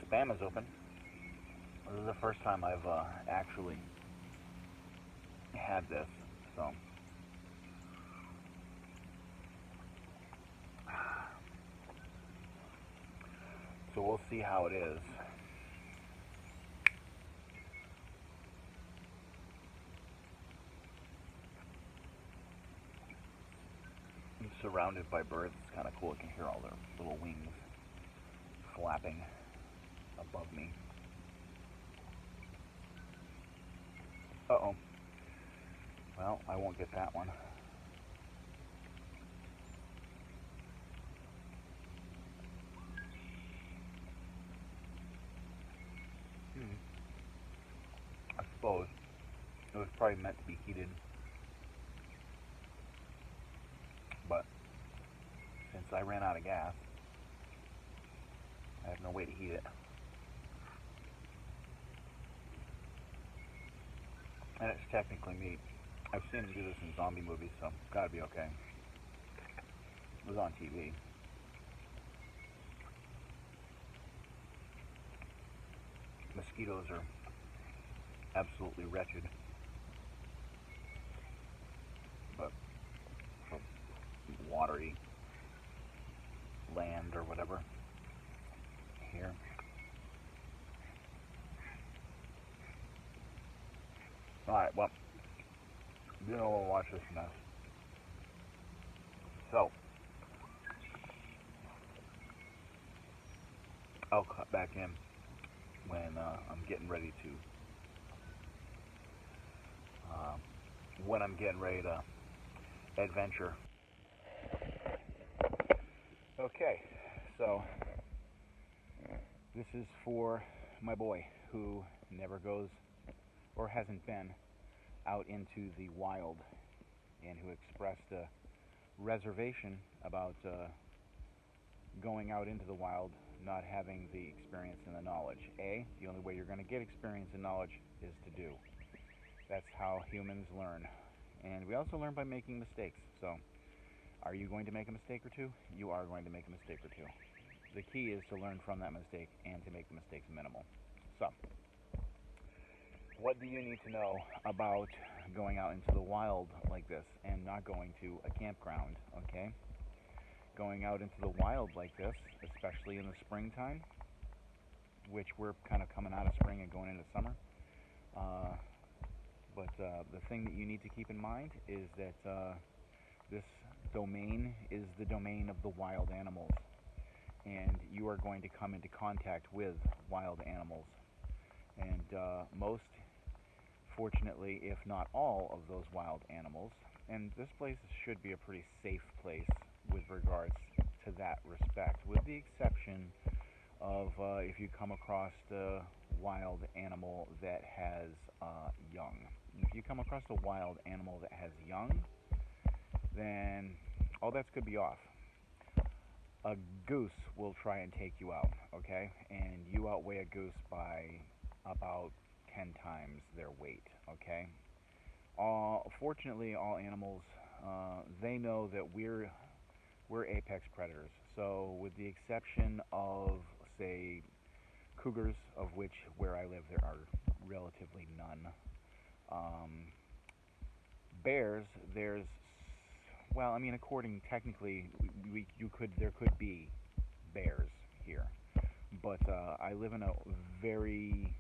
Speaker 1: spam is open. This is the first time I've actually had this, so we'll see how it is. I'm surrounded by birds. It's kind of cool. I can hear all their little wings flapping above me. Uh-oh. Well, I won't get that one. I suppose it was probably meant to be heated, but since I ran out of gas, I have no way to heat it. And it's technically meat. I've seen them do this in zombie movies, so it's gotta be okay. It was on TV. Mosquitos are absolutely wretched. But from watery land or whatever here. Alright, well, you know we'll watch this mess. So, I'll cut back in when I'm getting ready to adventure. Okay, so this is for my boy who never goes or hasn't been out into the wild and who expressed a reservation about going out into the wild, not having the experience and the knowledge. The only way you're going to get experience and knowledge is to do. That's how humans learn. And we also learn by making mistakes. So, are you going to make a mistake or two? You are going to make a mistake or two. The key is to learn from that mistake and to make the mistakes minimal. So, what do you need to know about going out into the wild like this and not going to a campground, okay? Going out into the wild like this, especially in the springtime, which we're kind of coming out of spring and going into summer. But the thing that you need to keep in mind is that this domain is the domain of the wild animals, and you are going to come into contact with wild animals. And most, fortunately, if not all of those wild animals, and this place should be a pretty safe place with regards to that respect, with the exception of if you come across a wild animal that has young. If you come across a wild animal that has young, then all bets could be off. A goose will try and take you out, okay? And you outweigh a goose by about 10 times their weight, okay? Fortunately, all animals, they know that we're apex predators. So, with the exception of, say, cougars, of which where I live there are relatively none. Bears, according technically, there could be bears here, but I live in a very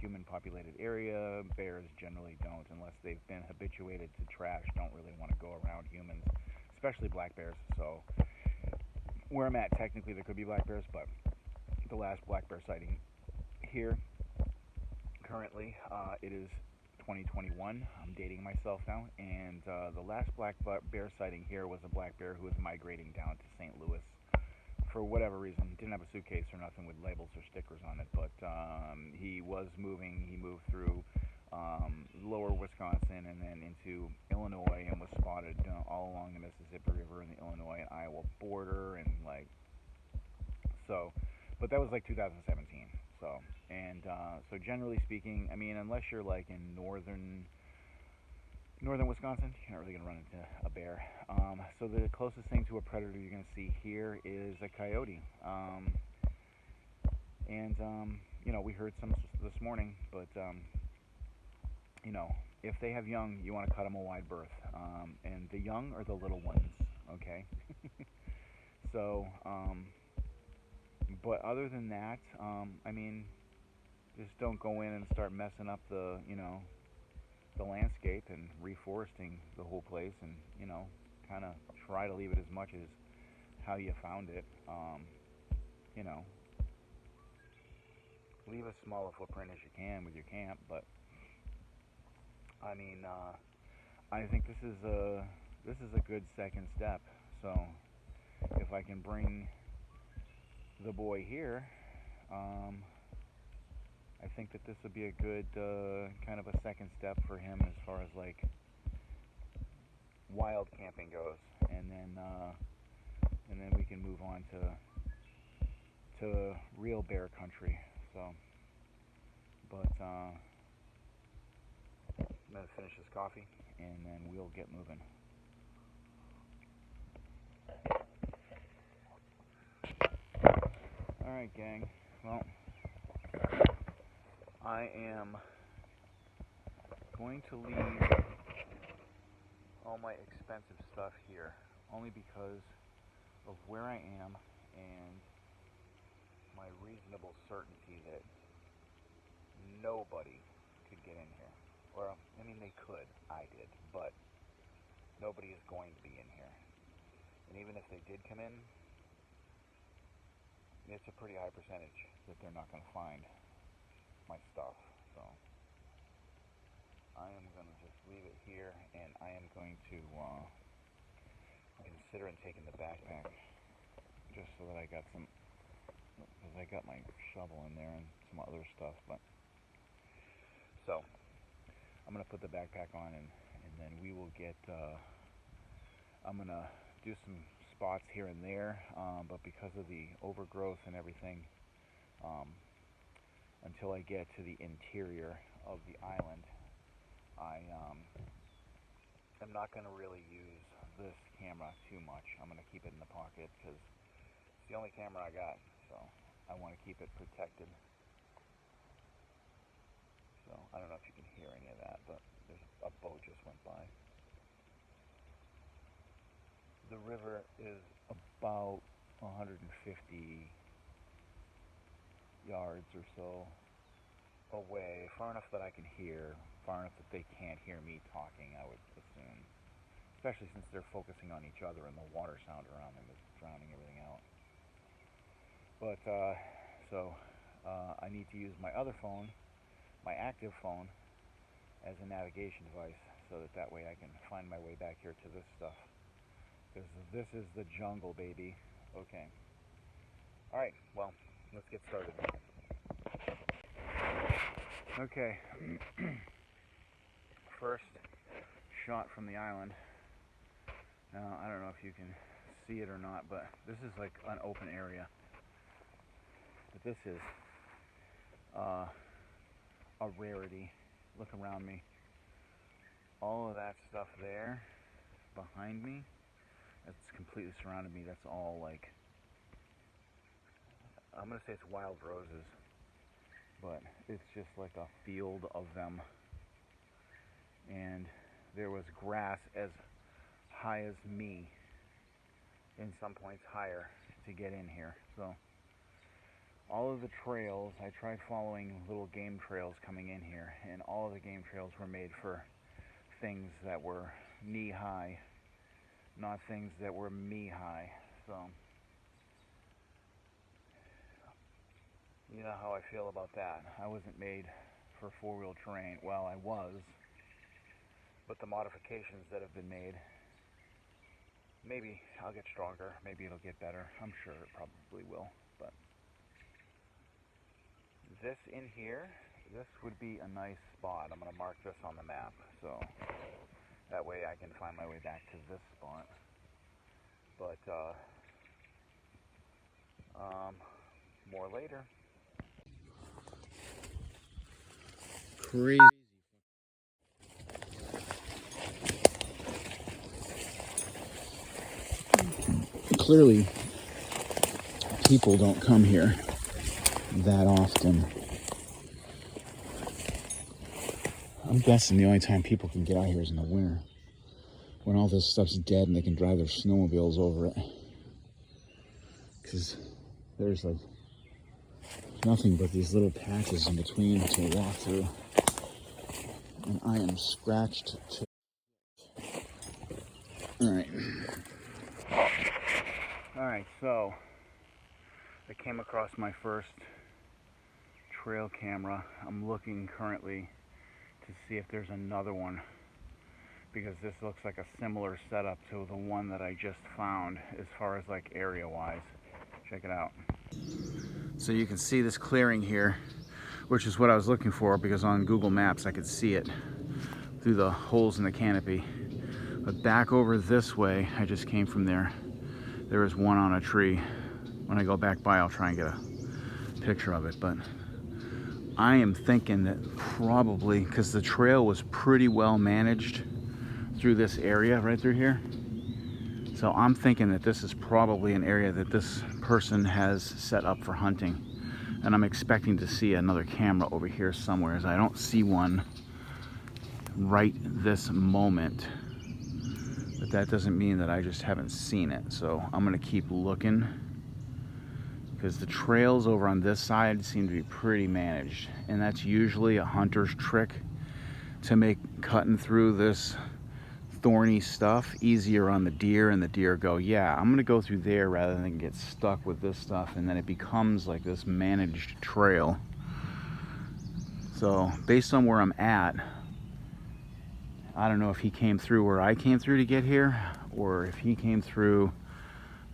Speaker 1: human-populated area. Bears generally don't, unless they've been habituated to trash, don't really want to go around humans, especially black bears. So where I'm at, technically there could be black bears, but the last black bear sighting here currently, it is 2021. I'm dating myself now, and the last black bear sighting here was a black bear who was migrating down to St. Louis for whatever reason. Didn't have a suitcase or nothing with labels or stickers on it, but he was moving. He moved through lower Wisconsin and then into Illinois, and was spotted all along the Mississippi River and the Illinois and Iowa border, and like so. But that was like 2017. So, and so generally speaking, I mean, unless you're like in northern Wisconsin, you're not really gonna run into a bear. So the closest thing to a predator you're gonna see here is a coyote. You know, we heard some this morning, but you know, if they have young, you want to cut them a wide berth. And the young are the little ones, okay? So, but other than that, I mean, just don't go in and start messing up the, you know, the landscape and reforesting the whole place, and, you know, kind of try to leave it as much as how you found it. You know, leave as small a footprint as you can with your camp, but I mean, I think this is a good second step. So if I can bring the boy here, I think that this would be a good kind of a second step for him as far as like wild camping goes, and then we can move on to real bear country. So, but I'm gonna finish this coffee and then we'll get moving. All right, gang. Well, I am going to leave all my expensive stuff here, only because of where I am and my reasonable certainty that nobody could get in here. Well, I mean, they could. I did. But nobody is going to be in here. And even if they did come in, it's a pretty high percentage that they're not going to find my stuff. So I am going to just leave it here, and I am going to consider taking the backpack just so that I got some, because I got my shovel in there and some other stuff. But so I'm going to put the backpack on, and then we will get, I'm going to do some spots here and there, but because of the overgrowth and everything, until I get to the interior of the island, I am not going to really use this camera too much. I'm going to keep it in the pocket because it's the only camera I got, so I want to keep it protected. So I don't know if you can hear any of that, but there's a boat just went by. The river is about 150 yards or so away, far enough that I can hear, far enough that they can't hear me talking, I would assume. Especially since they're focusing on each other and the water sound around them is drowning everything out. But, I need to use my other phone, my active phone, as a navigation device, so that way I can find my way back here to this stuff. Because this is the jungle, baby. Okay. Alright, well, let's get started. Okay. First shot from the island. Now, I don't know if you can see it or not, but this is like an open area. But this is a rarity. Look around me. All of that stuff there behind me, that's completely surrounded me. That's all like, I'm going to say it's wild roses, but it's just like a field of them. And there was grass as high as me, in some points higher, to get in here. So all of the trails, I tried following little game trails coming in here, and all of the game trails were made for things that were knee high, not things that were me high. So you know how I feel about that. I wasn't made for four-wheel terrain. Well, I was, But the modifications that have been made, maybe I'll get stronger, maybe it'll get better. I'm sure it probably will. But this in here, this would be a nice spot. I'm going to mark this on the map, so that way I can find my way back to this spot. But more later. Crazy. Clearly, people don't come here that often. I'm guessing the only time people can get out here is in the winter, when all this stuff's dead and they can drive their snowmobiles over it. Because there's like nothing but these little patches in between to walk through. And I am scratched to... Alright, so I came across my first trail camera. I'm looking currently to see if there's another one, because this looks like a similar setup to the one that I just found as far as like area wise. Check it out. So you can see this clearing here, which is what I was looking for, because on Google Maps I could see it through the holes in the canopy. But back over this way, I just came from there. There was one on a tree. When I go back by, I'll try and get a picture of it. But I am thinking that probably, because the trail was pretty well managed through this area right through here, so I'm thinking that this is probably an area that this person has set up for hunting. And I'm expecting to see another camera over here somewhere, as I don't see one right this moment. But that doesn't mean that I just haven't seen it. So I'm gonna keep looking, because the trails over on this side seem to be pretty managed. And that's usually a hunter's trick, to make cutting through this thorny stuff easier on the deer, and the deer go, yeah, I'm gonna go through there rather than get stuck with this stuff, and then it becomes like this managed trail. So based on where I'm at, I don't know if he came through where I came through to get here, or if he came through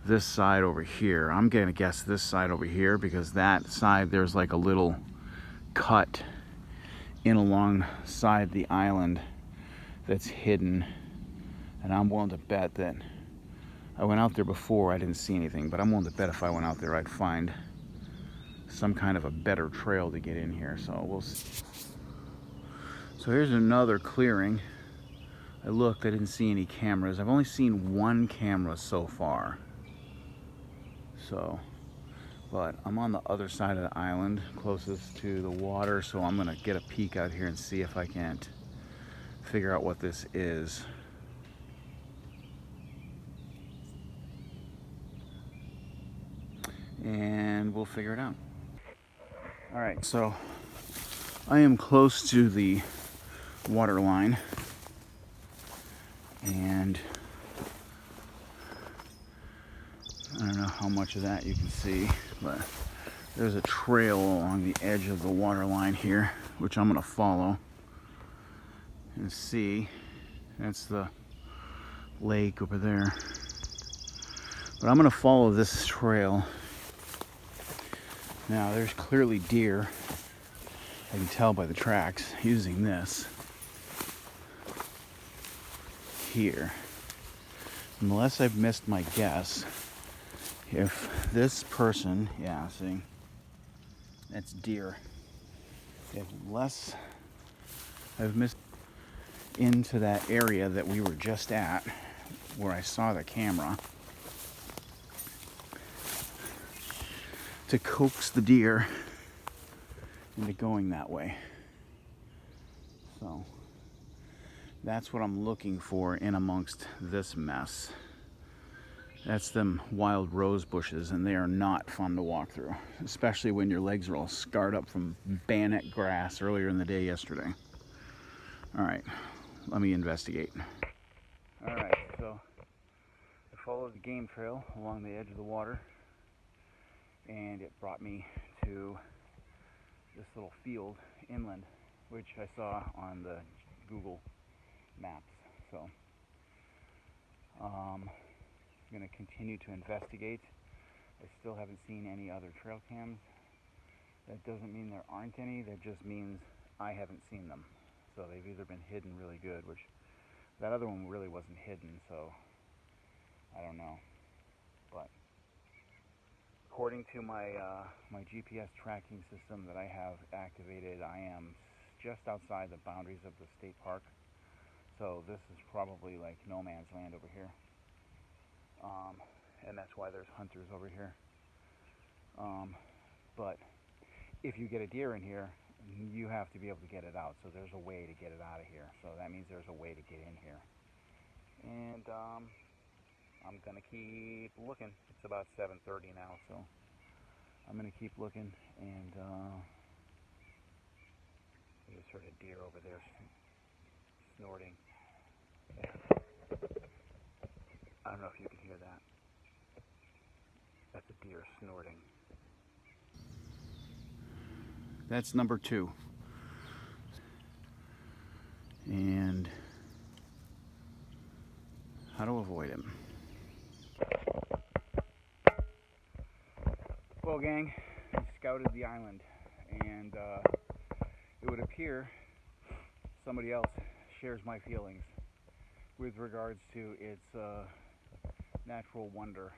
Speaker 1: this side over here. I'm gonna guess this side over here, because that side there's like a little cut in alongside the island that's hidden. And I'm willing to bet that I went out there before, I didn't see anything, but I'm willing to bet if I went out there I'd find some kind of a better trail to get in here. So we'll see. So here's another clearing. I looked, I didn't see any cameras. I've only seen one camera so far. So, but I'm on the other side of the island, closest to the water, so I'm gonna get a peek out here and see if I can't figure out what this is. And we'll figure it out. All right, so I am close to the water line, and I don't know how much of that you can see, but there's a trail along the edge of the water line here, which I'm gonna follow and see. That's the lake over there. But I'm gonna follow this trail. Now there's clearly deer, I can tell by the tracks, using this here. Unless I've missed my guess, if this person, yeah, see, that's deer. Unless I've missed into that area that we were just at, where I saw the camera, to coax the deer into going that way. So that's what I'm looking for in amongst this mess. That's them wild rose bushes, and they are not fun to walk through, especially when your legs are all scarred up from bayonet grass earlier in the day yesterday. All right, let me investigate. All right, so I followed the game trail along the edge of the water, and it brought me to this little field inland, which I saw on the Google maps. So I'm going to continue to investigate. I still haven't seen any other trail cams. That doesn't mean there aren't any, that just means I haven't seen them. So they've either been hidden really good, which that other one really wasn't hidden, so I don't know. But according to my my GPS tracking system that I have activated, I am just outside the boundaries of the state park. So this is probably like no man's land over here. And that's why there's hunters over here. But if you get a deer in here, you have to be able to get it out. So there's a way to get it out of here. So that means there's a way to get in here. And I'm going to keep looking. It's about 7:30 now, so I'm going to keep looking. And I just heard a deer over there snorting. Yeah. I don't know if you can hear that. That's a deer snorting. That's number 2. And how to avoid him. Well, gang, I scouted the island, and it would appear somebody else shares my feelings with regards to its natural wonder.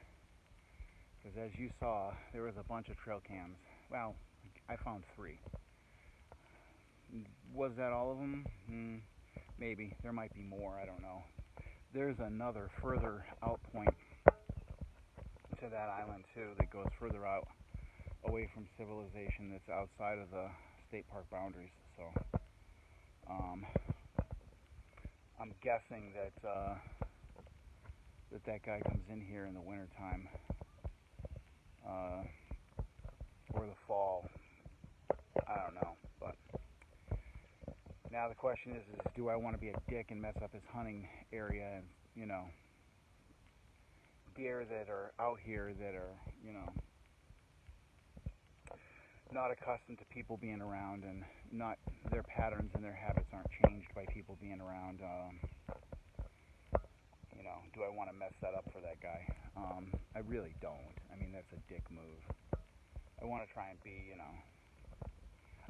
Speaker 1: Because as you saw, there was a bunch of trail cams. Well, I found 3. Was that all of them? Maybe. There might be more, I don't know. There's another further out point to that island too that goes further out away from civilization, that's outside of the state park boundaries. So I'm guessing that that guy comes in here in the wintertime or the fall. I don't know, but now the question is do I want to be a dick and mess up his hunting area? And you know, deer that are out here that are, you know, not accustomed to people being around, and not their patterns and their habits aren't changed by people being around. You know, do I want to mess that up for that guy? I really don't. I mean, that's a dick move. I want to try and be, you know,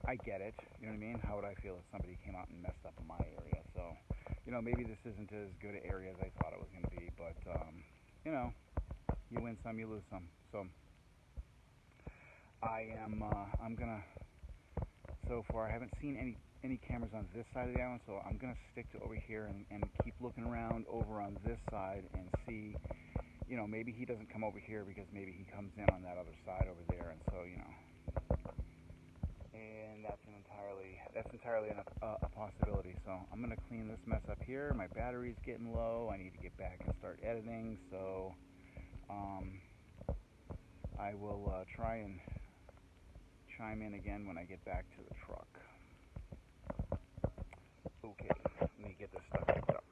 Speaker 1: I get it. You know what I mean? How would I feel if somebody came out and messed up in my area? So, you know, maybe this isn't as good an area as I thought it was going to be, but you know, you win some, you lose some. So I'm gonna, so far I haven't seen any cameras on this side of the island, so I'm gonna stick to over here and keep looking around over on this side and see, you know, maybe he doesn't come over here because maybe he comes in on that other side over there, and so, you know, and that's entirely a possibility. So I'm gonna clean this mess up here. My battery's getting low. I need to get back and start editing, so I will try and chime in again when I get back to the truck. Okay, let me get this stuff hooked up.